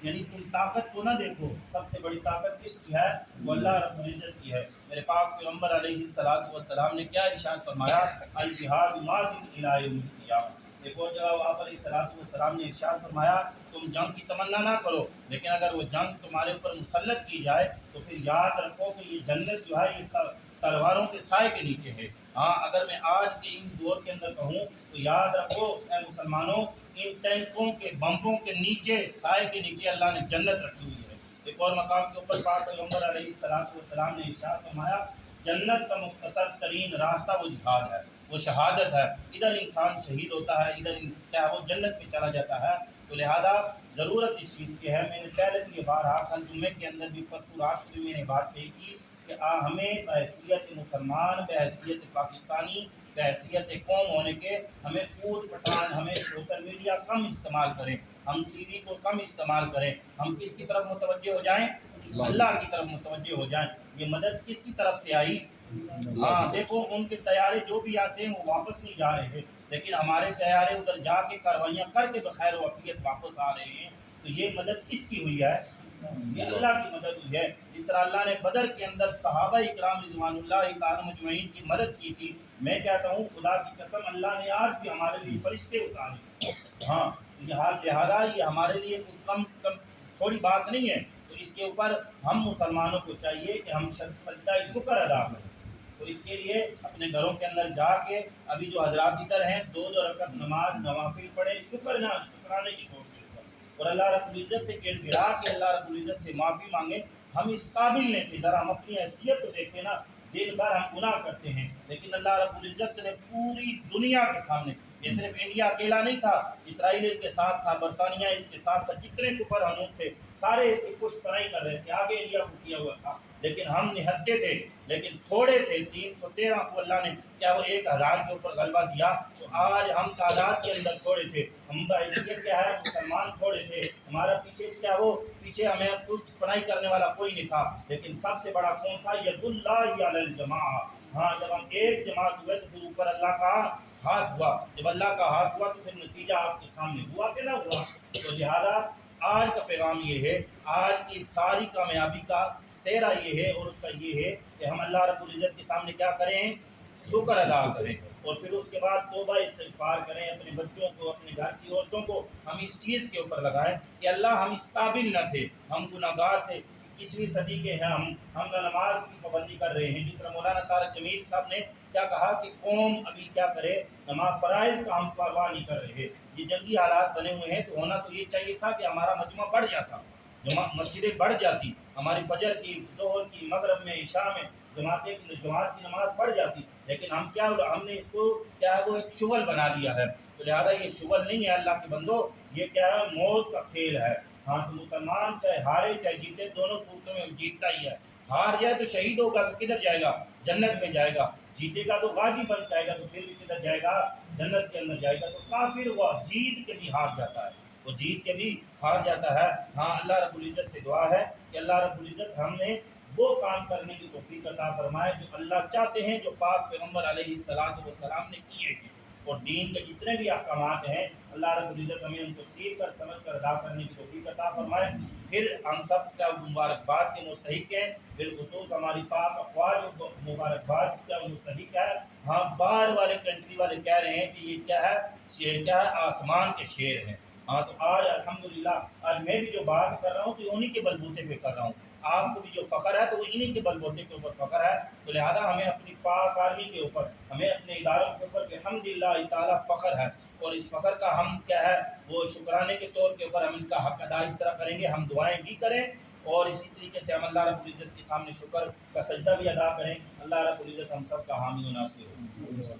یعنی تم طاقت کو نہ دیکھو، سب سے بڑی طاقت کس کی ہے؟ وہ اللہ رب العزت کی ہے۔ میرے پاک پیغمبر علیہ الصلوۃ والسلام نے کیا ارشاد فرمایا؟ الجہاد ماضٍ الی یوم القیامہ۔ ایک اور جگہ آپ علیہ الصلوۃ والسلام نے ارشاد فرمایا تم جنگ کی تمنا نہ کرو، لیکن اگر وہ جنگ تمہارے اوپر مسلط کی جائے تو پھر یاد رکھو کہ یہ جنت جو ہے یہ تلواروں کے سائے کے نیچے ہے۔ ہاں اگر میں آج کے ان دور کے اندر کہوں تو یاد رکھو اے مسلمانوں، ان ٹینکوں کے بمبوں کے نیچے، سائے کے نیچے اللہ نے جنت رکھی ہوئی ہے۔ ایک اور مقام کے اوپر پاک پیغمبر علیہ الصلوۃ والسلام نے ارشاد فرمایا جنت کا مختصر ترین راستہ وہ جہاد ہے، وہ شہادت ہے۔ ادھر انسان شہید ہوتا ہے، ادھر کیا وہ جنت میں چلا جاتا ہے۔ تو لہذا ضرورت اس چیز کی ہے، میں نے پہلے بھی یہ بارہا کل جمعے کے اندر بھی پرسوں رات بھی میں نے بات کہی تھی کہ ہمیں بحیثیت مسلمان، بحیثیت پاکستانی، بحیثیت قوم ہونے کے ہمیں کوٹ پٹان، ہمیں سوشل میڈیا کم استعمال کریں، ہم ٹی وی کو کم استعمال کریں، ہم کس کی طرف متوجہ ہو جائیں؟ اللہ کی طرف متوجہ ہو جائیں۔ یہ مدد کس کی طرف سے آئی؟ ہاں دیکھو ان کے طیارے جو بھی آتے ہیں وہ واپس نہیں جا رہے ہیں، لیکن ہمارے طیارے ادھر جا کے کاروائیاں کر کے بخیر و عافیت واپس آ رہے ہیں۔ تو یہ مدد کس کی ہوئی ہے؟ یہ اللہ کی مدد ہوئی ہے۔ جس طرح اللہ نے بدر کے اندر صحابہ اکرام رضوان اللہ تعالی مجمعین کی مدد کی تھی، میں کہتا ہوں خدا کی قسم اللہ نے آج بھی ہمارے لیے فرشتے اتارے۔ ہاں لہٰذا یہ ہمارے لیے کم تھوڑی بات نہیں ہے۔ تو اس کے اوپر ہم مسلمانوں کو چاہیے کہ ہم سجدہ شکر ادا کریں۔ تو اس کے لیے اپنے گھروں کے اندر جا کے ابھی جو حضرات ادھر ہیں 2 رکعت نماز نوافل پڑھیں، شکرانے کی طور کے اوپر، اور اللہ رب العزت سے گڑ گڑا کے اللہ رب العزت سے معافی مانگیں۔ ہم اس قابل نہیں تھے، ذرا ہم اپنی حیثیت کو دیکھیں نا، دن بھر ہم گناہ کرتے ہیں، لیکن اللہ رب العزت نے پوری دنیا کے سامنے، یہ صرف انڈیا اکیلا نہیں تھا، اسرائیل کے ساتھ تھا، برطانیہ اس کے ساتھ تھا، جتنے کفر حنوط تھے سارے اس کی پشت پناہی کر رہے تھے، آگے انڈیا کو کیا ہوا تھا، لیکن ہم نہتے تھے، لیکن تھوڑے تھے۔ 313 کو اللہ نے کیا وہ 1000 کے اوپر غلبہ دیا۔ تو آج ہم تعداد کے اندر تھوڑے تھے، ہم بحیثیت کیا ہے مسلمان تھوڑے تھے، ہمارا پیچھے کیا وہ پیچھے ہمیں پشت پناہی کرنے والا کوئی نہیں تھا، لیکن سب سے بڑا کون تھا؟ ید اللہ علی الجماع۔ ہاں جب ہم ایک جماعت ہوئے تو پھر اوپر اللہ کا ہاتھ ہوا، جب اللہ کا ہاتھ ہوا تو پھر نتیجہ آپ کے سامنے ہوا کہ نہ ہوا۔ تو لہٰذا آج کا پیغام یہ ہے، آج کی ساری کامیابی کا سہرا یہ ہے اور اس کا یہ ہے کہ ہم اللہ رب العزت کے سامنے کیا کریں؟ شکر ادا کریں، اور پھر اس کے بعد توبہ استغفار کریں، اپنے بچوں کو، اپنے گھر کی عورتوں کو ہم اس چیز کے اوپر لگائیں کہ اللہ ہم اس قابل نہ تھے، ہم گناہگار تھے، 21ویں صدی کے ہیں ہم نہ نماز کی پابندی کر رہے ہیں۔ جس طرح مولانا طارق جمیل صاحب نے کیا کہا کہ قوم ابھی کیا کرے، نماز فرائض کا ہم پرواہ نہیں کر رہے، یہ جنگی حالات بنے ہوئے ہیں، تو ہونا تو یہ چاہیے تھا کہ ہمارا مجمع بڑھ جاتا، مسجدیں بڑھ جاتی، ہماری فجر کی، ظہر کی، مغرب میں، عشاء میں جماعت کی نماز پڑھ جاتی، لیکن ہم نے اس کو کیا ہے وہ ایک شغل بنا لیا ہے۔ تو لہٰذا یہ شغل نہیں ہے اللہ کے بندو، یہ کیا ہے موت کا کھیل ہے۔ ہاں تو مسلمان چاہے ہارے چاہے جیتے دونوں صورتوں میں جیتتا ہی ہے۔ ہار جائے تو شہید ہوگا تو کدھر جائے گا؟ جنت میں جائے گا۔ جیتے گا تو غازی بن جائے گا تو پھر بھی کدھر جائے گا؟ جنت کے اندر جائے گا۔ تو کافر ہوا جیت کے بھی ہار جاتا ہے، وہ جیت کے بھی ہار جاتا ہے۔ ہاں اللہ رب العزت سے دعا ہے کہ اللہ رب العزت ہم نے وہ کام کرنے کی توفیق عطا فرمائے جو اللہ چاہتے ہیں، جو پاک پیغمبر علیہ الصلوۃ والسلام نے کیے ہیں، اور دین کے جتنے بھی احکامات ہیں اللہ رب العزت ہمیں ان کو سیکھ کر سمجھ کر ادا کرنے کی توفیق عطا فرمائے۔ پھر ہم سب کا مبارکباد کے مستحق ہیں، بالخصوص ہماری پاک افواج مبارکباد کا مستحق ہے۔ ہاں باہر والے کنٹری والے کہہ رہے ہیں کہ یہ کیا ہے آسمان کے شیر ہیں۔ ہاں تو آج الحمدللہ آج میں بھی جو بات کر رہا ہوں تو انہی کے بلبوتے پہ کر رہا ہوں، آپ کو بھی جو فخر ہے تو وہ انہی کے بلبوتے کے اوپر فخر ہے۔ تو لہذا ہمیں اپنی پاک آرمی کے اوپر، ہمیں اپنے اداروں کے اوپر الحمدللہ تعالیٰ فخر ہے، اور اس فخر کا ہم کیا ہے وہ شکرانے کے طور کے اوپر ہم ان کا حق ادا اس طرح کریں گے، ہم دعائیں بھی کریں اور اسی طریقے سے ہم اللہ رب العزت کے سامنے شکر کا سجدہ بھی ادا کریں۔ اللہ رب العزت ہم سب کا حامی و ناصر ہو۔